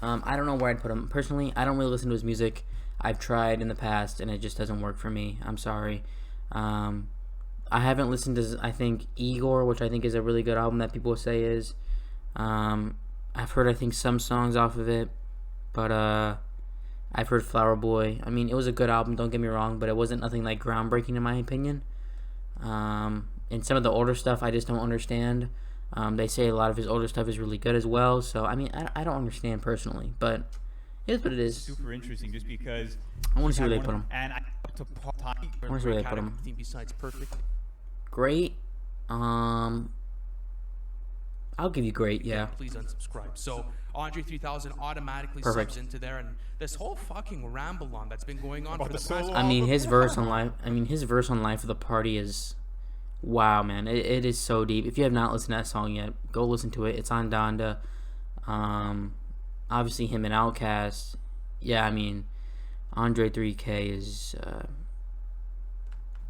I don't know where I'd put him personally. I don't really listen to his music. I've tried in the past, and it just doesn't work for me. I'm sorry. I haven't listened to, I think, Igor, which I think is a really good album that people say is. I've heard, I think, some songs off of it, but I've heard Flower Boy. I mean, it was a good album, don't get me wrong, but it wasn't nothing like groundbreaking in my opinion. And some of the older stuff I just don't understand. They say a lot of his older stuff is really good as well, so I mean, I don't understand personally, but it is what it is. super interesting just because I want he's to see where had they one put of- him. And I up to Paul I want to see where they put him. Team besides perfect. Great. I'll give you great, yeah. Please unsubscribe. So Andre 3000 automatically Perfect. subs into there, and this whole fucking ramble on that's been going on About for the the past. solo I mean, album? his verse on Life of the Party is, wow, man. It is so deep. If you have not listened to that song yet, go listen to it. It's on Donda. Obviously him and Outkast. Yeah, I mean, Andre 3K is,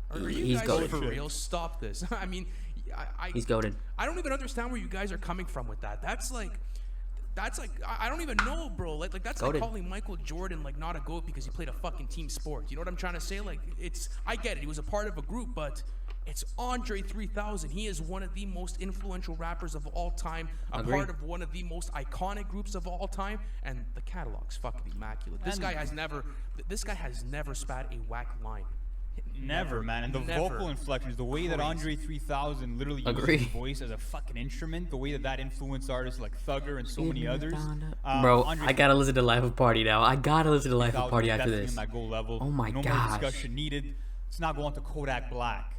Are you he's guys goated. for real? Stop this. I mean, He's goated. I don't even understand where you guys are coming from with that. That's like I don't even know, bro. Like that's like Goated. calling Michael Jordan like not a GOAT because he played a fucking team sport. You know what I'm trying to say? Like I get it. He was a part of a group, but it's Andre 3000. He is one of the most influential rappers of all time, a Agreed. part of one of the most iconic groups of all time, and the catalog's fucking immaculate. This guy has never spat a whack line. Never, man. And the Never. vocal inflections, the way that Crazy. Andre 3000 literally uses Agree. his voice as a fucking instrument, the way that influenced artists like Thugger and so many others. Bro, Andre I gotta listen to Life of Party now. I gotta listen to Life of 3000 Party is after definitely this. on that goal level. Oh my no gosh. more discussion needed. Let's not go on to Kodak Black.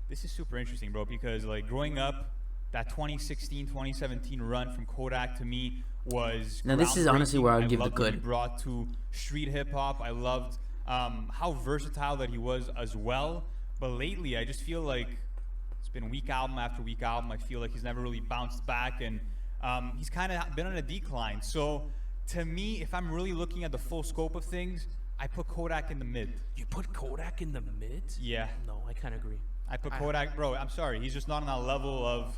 This is super interesting, bro, because like growing up, that 2016-2017 run from Kodak to me was Now, this is honestly where I would give the loved what he good. brought to street hip hop. I loved how versatile that he was as well. But lately, I just feel like it's been week album after week album. I feel like he's never really bounced back, and he's kind of been on a decline. So to me, if I'm really looking at the full scope of things, I put Kodak in the mid. You put Kodak in the mid? Yeah. No, I kind of agree. I put Kodak, bro. I'm sorry, he's just not on that level of.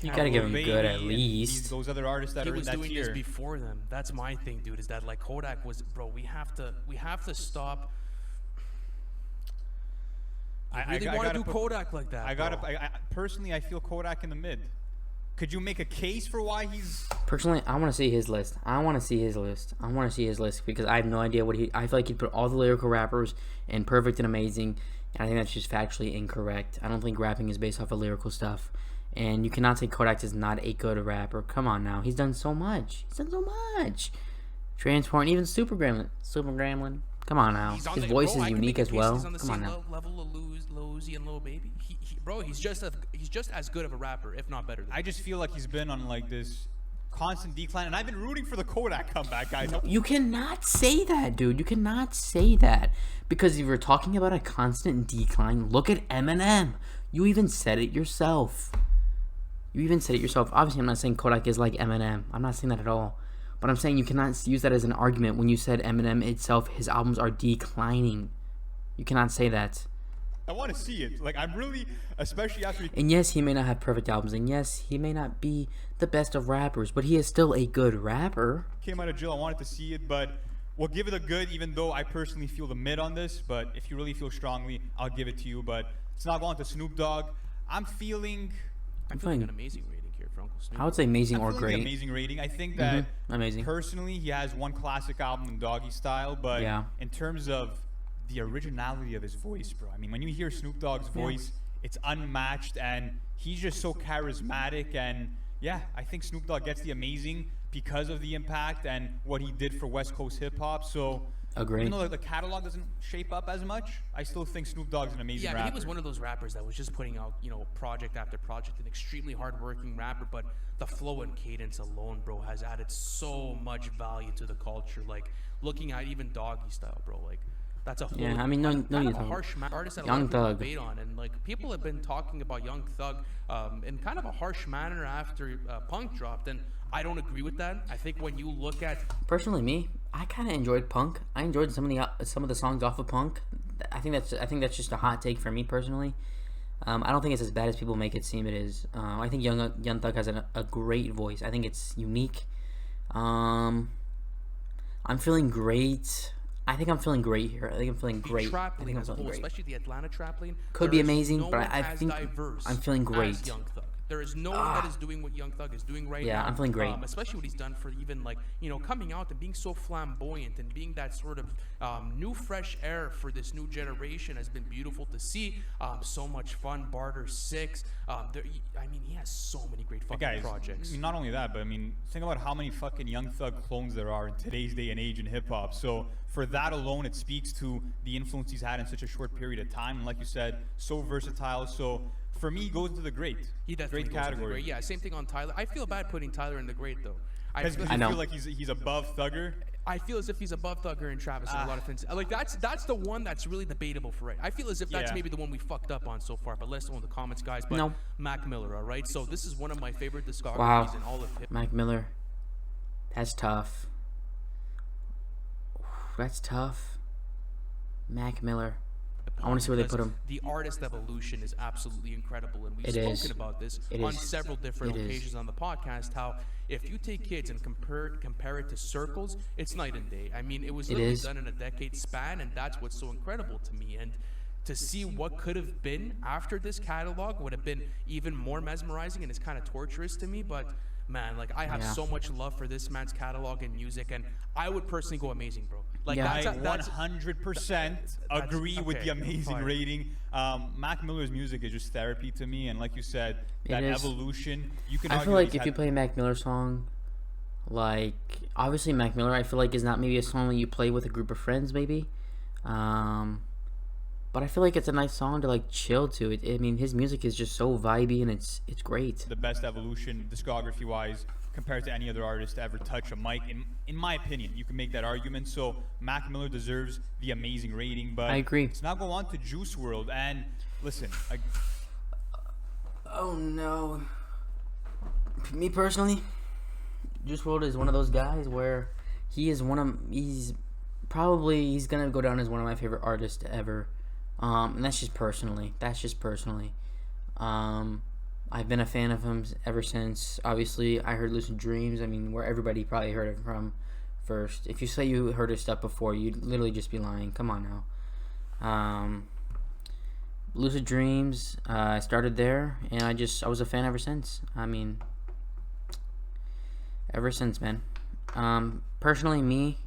You can't gotta give him Lil good Baby at and least. those other artists that He are in was that doing tier. this before them. That's my thing, dude. Is that like Kodak was, bro? We have to stop. I really want to gotta do put- Kodak like that. I gotta. bro. Personally, I feel Kodak in the mid. Could you make a case for why he's? Personally, I want to see his list. I want to see his list because I have no idea what he. I feel like he'd put all the lyrical rappers in perfect and amazing, and I think that's just factually incorrect. I don't think rapping is based off of lyrical stuff, and you cannot say Kodak is not a good rapper. Come on now, he's done so much. Transport, even Super Gremlin. Come on now, He's on his the- voice bro, I is can unique make a as case well. He's on the Come on same now. level of Lil Uzi and Lil Baby. Bro, he's just as good of a rapper, if not better. Than I just feel like he's been on like this constant decline, and I've been rooting for the Kodak comeback, guys. You cannot say that, dude. You cannot say that. Because if you're talking about a constant decline, look at Eminem. You even said it yourself. Obviously, I'm not saying Kodak is like Eminem. I'm not saying that at all. But I'm saying you cannot use that as an argument when you said Eminem itself, his albums are declining. You cannot say that. I want to see it. Like I'm really, especially after he And yes, he may not have perfect albums. And yes, he may not be the best of rappers. But he is still a good rapper. came out of jail. I wanted to see it, but we'll give it a good. Even though I personally feel the mid on this, but if you really feel strongly, I'll give it to you. But Let's not go on to Snoop Dogg. I'm feeling I'm feeling an amazing rating here for Uncle Snoop. I would say amazing or feeling great. the amazing rating. I think that Amazing. personally, he has one classic album in Doggy Style, but Yeah. in terms of the originality of his voice, bro. I mean, when you hear Snoop Dogg's voice, it's unmatched, and he's just so charismatic. And yeah, I think Snoop Dogg gets the amazing because of the impact and what he did for West Coast hip hop. So Agreed. even though the catalog doesn't shape up as much, I still think Snoop Dogg's an amazing Yeah, I mean, rapper. he was one of those rappers that was just putting out, project after project, an extremely hardworking rapper, but the flow and cadence alone, bro, has added so much value to the culture. Like, looking at even Doggy Style, bro, like, that's a whole Yeah, I mean, no kind need of to a talk. harsh artist that a Young lot of people Thug. debate on, and like people have been talking about Young Thug in kind of a harsh manner after Punk dropped, and I don't agree with that. I think when you look at Personally, me, I kind of enjoyed Punk. I enjoyed some of the songs off of Punk. I think that's just a hot take for me personally. I don't think it's as bad as people make it seem it is. I think Young Thug has a great voice. I think it's unique. I'm feeling great. I think I'm feeling great here. I think I'm feeling great. trap I lane think I'm as a feeling whole, great. especially the Atlanta trap lane, Could there be is amazing, no but one I as think diverse I'm feeling great. as Young Thug. There is no one that is doing what Young Thug is doing right now. Yeah, I'm feeling great. Especially what he's done for even coming out and being so flamboyant and being that sort of new fresh air for this new generation has been beautiful to see. So much fun. Barter 6. He has so many great fucking Guys, projects. I mean, not only that, but I mean, think about how many fucking Young Thug clones there are in today's day and age in hip hop. So for that alone, it speaks to the influence he's had in such a short period of time. And like you said, so versatile. So for me, he goes into the great. He definitely great goes into the category. great. Yeah, same thing on Tyler. I feel bad putting Tyler in the great though. Because I you know. feel like he's above Thugger. I feel as if he's above Thugger and Travis in a lot of things. Like that's the one that's really debatable for it. I feel as if that's Yeah. maybe the one we fucked up on so far. But let us know in the comments, guys. But No. Mac Miller, all right. So this is one of my favorite discographies Wow. in all of hip. Mac Miller. That's tough. That's tough. Mac Miller. I wanna see where they put him. The artist evolution is absolutely incredible, and we've It spoken is. about this It on is. several different It is. occasions on the podcast. How if you take kids and compare it to Circles, it's night and day. I mean, it was It literally is. done in a decade span, and that's what's so incredible to me. And to see what could have been after this catalog would have been even more mesmerizing, and it's kind of torturous to me. But man, like I have Yeah. so much love for this man's catalog and music, and I would personally go amazing, bro. Like Yeah. I that's 100% agree with okay, the amazing fine. rating. Mac Miller's music is just therapy to me, and like you said, that It is. evolution. You can. I argue feel that like he's if had- you play a Mac Miller song, like obviously Mac Miller, I feel like is not maybe a song that you play with a group of friends, maybe. But I feel like it's a nice song to like chill to. I mean, his music is just so vibey and it's great. the best evolution discography wise compared to any other artist to ever touch a mic. In my opinion, you can make that argument. So Mac Miller deserves the amazing rating. But I agree. let's now go on to Juice WRLD. And listen, Oh no. Me personally, Juice WRLD is one of those guys where he's gonna go down as one of my favorite artists ever. And that's just personally. I've been a fan of him ever since. Obviously, I heard Lucid Dreams. I mean, where everybody probably heard it from first. If you say you heard his stuff before, you'd literally just be lying. Come on now. Lucid Dreams, I started there, and I was a fan ever since. I mean, ever since, man. Personally, me,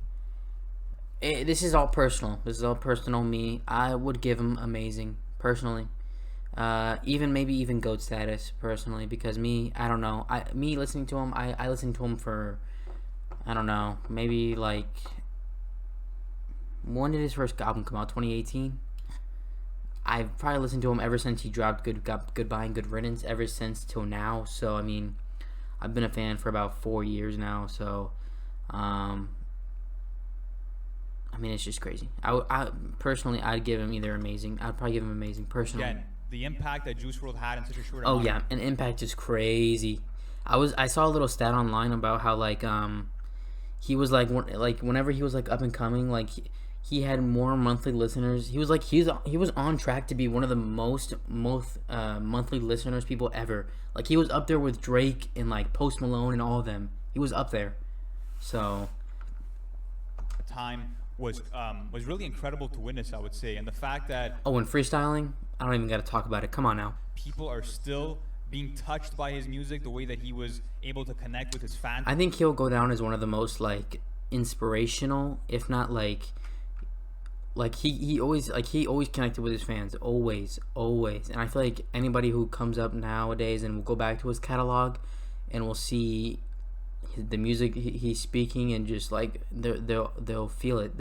this is all personal. Me. I would give him amazing, personally. Even GOAT status, personally, because me, I don't know. Me listening to him, I listened to him for, I don't know, maybe like, when did his first album come out? 2018? I've probably listened to him ever since he dropped Goodbye and Good Riddance, ever since till now. So, I mean, I've been a fan for about 4 years now. So, I mean, it's just crazy. I personally, I'd give him either amazing. I'd probably give him amazing, personally. again, the impact that Juice WRLD had in such a short Oh amount. yeah, and Impact is crazy. I saw a little stat online about how like he was like whenever he was like up and coming, like he had more monthly listeners. He was on track to be one of the most monthly listeners people ever. Like he was up there with Drake and like Post Malone and all of them. He was up there. So time was really incredible to witness, I would say. And the fact that Oh, and freestyling, I don't even got to talk about it. Come on now. people are still being touched by his music, the way that he was able to connect with his fans. I think he'll go down as one of the most like inspirational, if not like he always connected with his fans, always. And I feel like anybody who comes up nowadays and will go back to his catalog and will see the music he's speaking, and just like they'll feel it.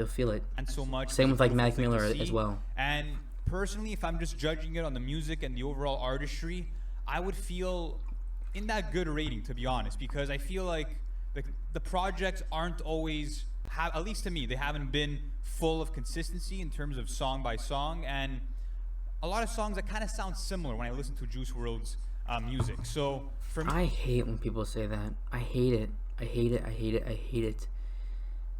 And so much. Same with like beautiful Mac thing to Miller see. as well. And personally, if I'm just judging it on the music and the overall artistry, I would feel in that good rating, to be honest, because I feel like the projects aren't always, at least to me, they haven't been full of consistency in terms of song by song, and a lot of songs that kind of sound similar when I listen to Juice WRLD's music. So for me, I hate when people say that. I hate it.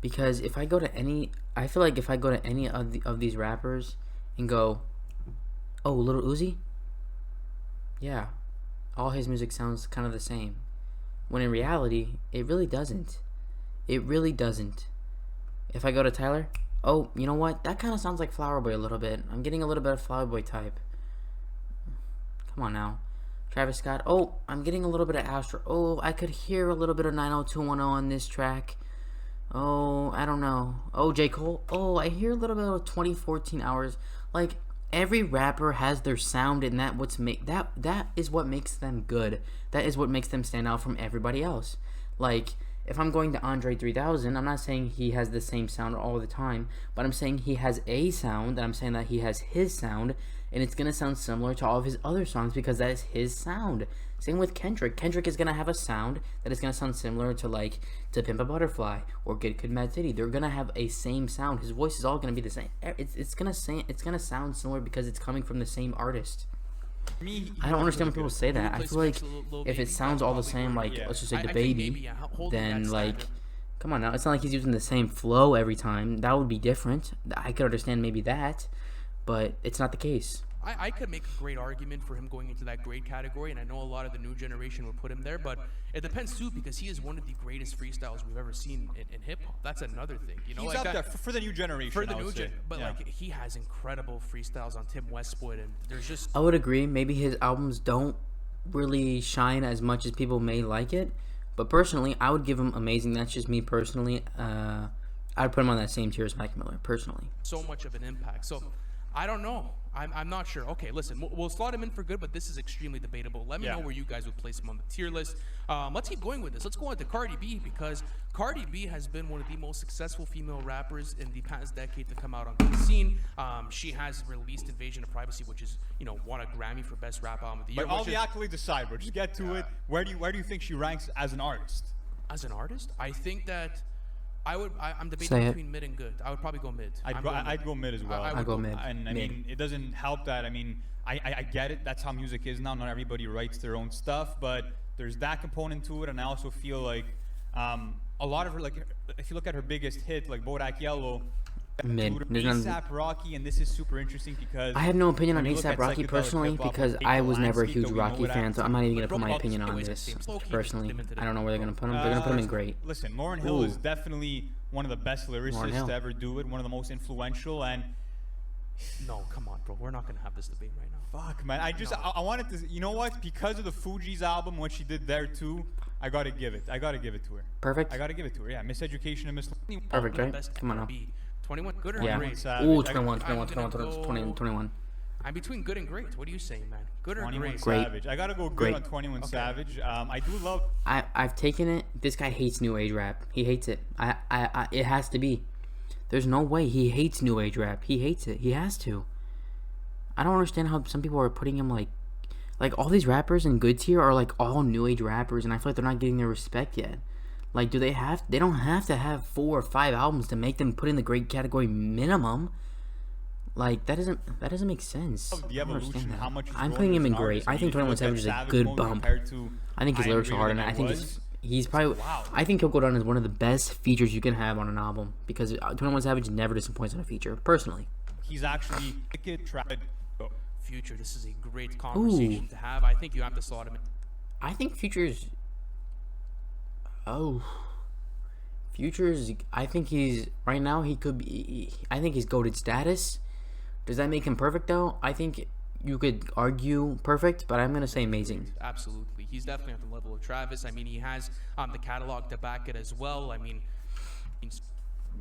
Because if I go to any, I feel like if I go to any of these rappers and go, oh, Lil Uzi, yeah, all his music sounds kind of the same. When in reality, it really doesn't. If I go to Tyler, oh, you know what? That kind of sounds like Flower Boy a little bit. I'm getting a little bit of Flower Boy type. Come on now. Travis Scott, oh, I'm getting a little bit of Astro. Oh, I could hear a little bit of 90210 on this track. Oh, I don't know. Oh, J. Cole, oh, I hear a little bit of 2014 Hours. Like, every rapper has their sound, and that is what makes them good. That is what makes them stand out from everybody else. Like, if I'm going to Andre 3000, I'm not saying he has the same sound all the time, but I'm saying he has a sound, and I'm saying that he has his sound, and it's going to sound similar to all of his other songs because that is his sound. Same with Kendrick. Kendrick is going to have a sound that is going to sound similar to To Pimp a Butterfly or Good Kid, Mad City. They're going to have a same sound. His voice is all going to be the same. It's going to sound similar because it's coming from the same artist. I don't understand when people say that. I feel like if it sounds all the same, like let's just say the baby, then like, come on now, it's not like he's using the same flow every time. That would be different. I could understand maybe that, but it's not the case. I could make a great argument for him going into that great category, and I know a lot of the new generation would put him there, but it depends too, because he is one of the greatest freestyles we've ever seen in hip hop. That's another thing, you know. he's like up that, there for the new generation. for the I new would gen, say. but Yeah. like he has incredible freestyles on Tim Westwood, and there's just I would agree. Maybe his albums don't really shine as much as people may like it, but personally, I would give him amazing. That's just me personally. I'd put him on that same tier as Mac Miller, personally. so much of an impact. So I don't know. I'm not sure. Okay, listen, we'll slot him in for good, but this is extremely debatable. Let me know where you guys would place him on the tier list. Let's keep going with this. Let's go on to Cardi B, because Cardi B has been one of the most successful female rappers in the past decade to come out onto the scene. She has released Invasion of Privacy, which is, won a Grammy for Best Rap Album of the Year. But all the accolades aside, bro, just get to it. Where do you think she ranks as an artist? As an artist, I think that I'm Say debating it. between mid and good. I would probably go mid. I'd go mid as well. I'd go mid. And I Mid. mean, it doesn't help that. I mean, I get it. That's how music is now. Not everybody writes their own stuff, but there's that component to it. And I also feel like a lot of her, like, if you look at her biggest hit, like Bodak Yellow, Mid. There's none- ASAP Rocky, and this is super interesting because I have no opinion on when you look A$AP at Rocky psychedelic personally hip-hop, because like, I the was never a landscape huge that we know Rocky it fan, as. so I'm not even gonna Bro, put my all opinion these on ways this seem low-key personally. limited. I don't know where they're gonna put him. They're gonna put him in great. Listen, Lauryn Hill is Ooh. definitely one of the best Lauryn lyricists Hill. to ever do it. One of the most influential, and No, come on, bro. We're not gonna have this debate right now. fuck, man. I wanted to. You know what? Because of the Fugees album, what she did there too, I gotta give it. I gotta give it to her. Perfect. I gotta give it to her. Yeah, Miseducation and Miss. Perfect, right? Best Come on now. R&B. 21, good or Yeah. great? Savage. Ooh, I got 21, I'm 21, gonna 21, go- 20, 21. I'm between good and great. What are you saying, man? Good or 21 great? Great. Savage. I gotta go good Great. on 21 Okay. Savage. I do love. I've taken it. This guy hates new age rap. He hates it. It has to be. There's no way he hates new age rap. He hates it. He has to. I don't understand how some people are putting him like all these rappers in good tier are like all new age rappers, and I feel like they're not getting their respect yet. Like, do they have? They don't have to have 4 or 5 albums to make them put in the great category minimum. Like that doesn't make sense. Of the I don't evolution, understand that. how much he's I'm grown putting as him in an great. artist. I mean, think if you 21 look at Savage is a Savage good mode bump. compared to I think his I Am lyrics are Greater hard, Than and I think Was. he's probably. Wow. I think he'll go down as one of the best features you can have on an album because 21 Savage never disappoints on a feature. Personally, He's actually wicked, tried. Future. This is a great conversation to have. I think you have to slot him in. I think Future's. Oh, Future's, I think he's right now. He could be. I think he's goated status. Does that make him perfect though? I think you could argue perfect, but I'm gonna say amazing. Absolutely, he's definitely at the level of Travis. I mean, he has the catalog to back it as well. I mean,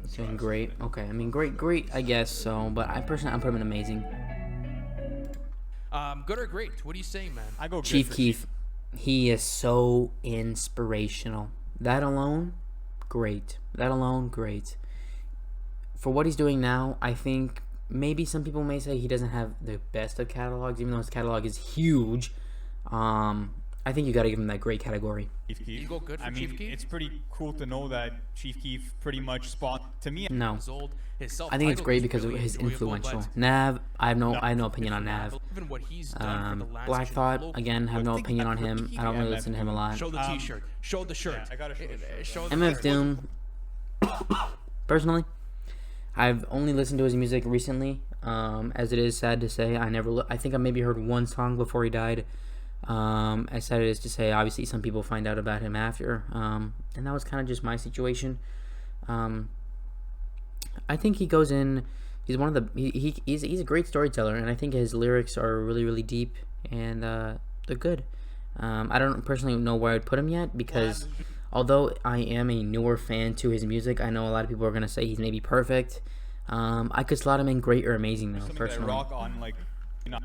Saying great. Okay, I mean great. I guess so, but I personally I'm putting him in amazing. good or great? What are you saying, man? I go good Chief for Keef, he is so inspirational. That alone, great. That alone, great. For what he's doing now, I think maybe some people may say he doesn't have the best of catalogs, even though his catalog is huge. I think you got to give him that great category. Chief Keef. You go good for I mean, Chief Keef? it's pretty cool to know that Chief Keef pretty much spawned to me. No, Years old. His I think it's self-titled great is because of really his enjoyable, influential. but Nav, I have no opinion on Nav. even what he's done for the Black landscape Thought, global- again, have But no think opinion on about him. Biggie I don't really and listen to him a lot. Show the T-shirt. Show the shirt. I gotta show the shirt. Show the MF shirt. Doom, personally, I've only listened to his music recently. As it is sad to say, I think I maybe heard one song before he died. As sad it is to say, obviously some people find out about him after. And that was kind of just my situation. I think he goes in. He's one of the. He's a great storyteller, and I think his lyrics are really deep and they're good. I don't personally know where I'd put him yet because although I am a newer fan to his music, I know a lot of people are gonna say he's maybe perfect. I could slot him in great or amazing though. Something that I Personally, rock on, like,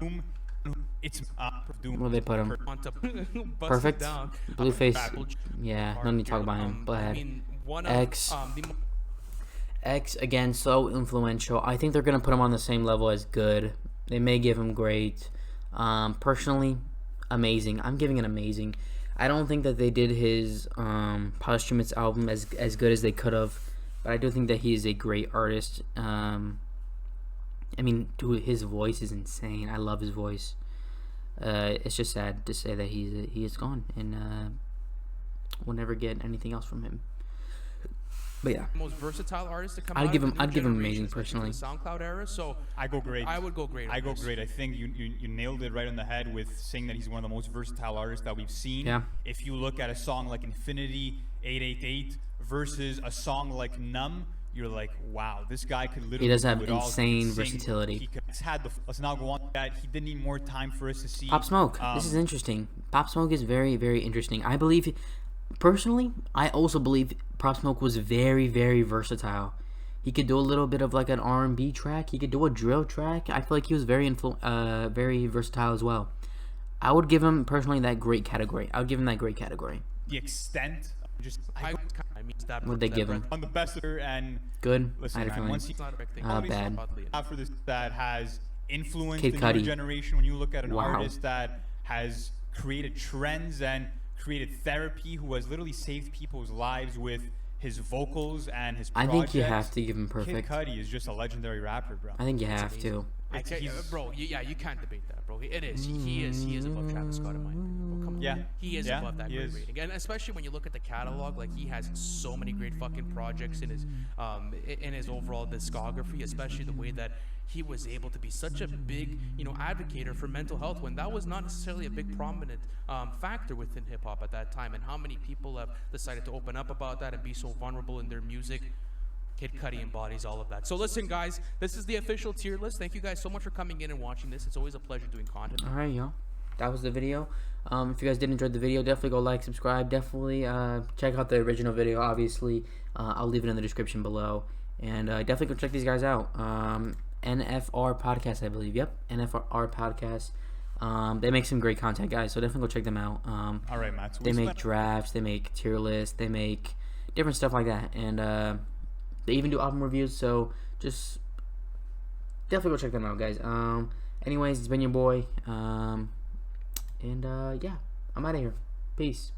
Doom. It's Doom. where do they put him? Want to bust it Perfect. down. Blueface. Apple- Yeah, no need to talk about him. But I mean, one of X. the mo- X again, so influential. I think they're gonna put him on the same level as good. They may give him great. Personally, amazing. I'm giving it amazing. I don't think that they did his posthumous album as good as they could have, but I do think that he is a great artist. I mean, dude, his voice is insane. I love his voice. It's just sad to say that he is gone, and we'll never get anything else from him. But yeah, most versatile artist to come I'd out give of him- the new I'd give him generation, amazing, especially personally. the SoundCloud era. So I go great. I would go great. I on go this. great. I think you nailed it right on the head with saying that he's one of the most versatile artists that we've seen. Yeah. If you look at a song like Infinity 888 versus a song like Numb, you're like, wow, this guy could literally. does have do it all. He insane could sing, versatility. He could, let's now go on to that. He did need more time for us to see. Pop Smoke. This is interesting. Pop Smoke is very interesting. I believe, personally, I also believe Pop Smoke was very versatile. He could do a little bit of like an R&B track. He could do a drill track. I feel like he was very versatile as well. I would give him personally that great category. I would give him that great category. The extent, just I mean, that, What'd they that give breath- him? on the best of her and Good. listen, I had a man, feeling. once he It's not a big thing. Bad. Oddly enough. after this that has influenced Kid the Cudi. new generation. When you look at an Wow. artist that has created trends and created therapy, who has literally saved people's lives with his vocals and his I projects. think you have to give him perfect. Kid Cudi is just a legendary rapper, bro. I think you have to. I can't, he's- bro, you can't debate that, bro. It is. He is above Travis Scott in my opinion. Bro, come on. Yeah. He is Yeah, above that he great is. rating, and especially when you look at the catalog, like he has so many great fucking projects in his overall discography, especially the way that he was able to be such a big, advocator for mental health when that was not necessarily a big prominent factor within hip hop at that time, and how many people have decided to open up about that and be so vulnerable in their music. Kid Cudi embodies all of that. So listen, guys, this is the official tier list. Thank you guys so much for coming in and watching this. It's always a pleasure doing content. All right, y'all. That was the video. If you guys did enjoy the video, definitely go like, subscribe. Definitely check out the original video. Obviously, I'll leave it in the description below. And definitely go check these guys out. NFR Podcast, I believe. Yep, NFR Podcast. They make some great content, guys. So definitely go check them out. All right, Matt. So They we make spent- drafts. They make tier lists. They make different stuff like that. And they even do album reviews. So just definitely go check them out, guys. Anyways, it's been your boy. Yeah, I'm out of here. Peace.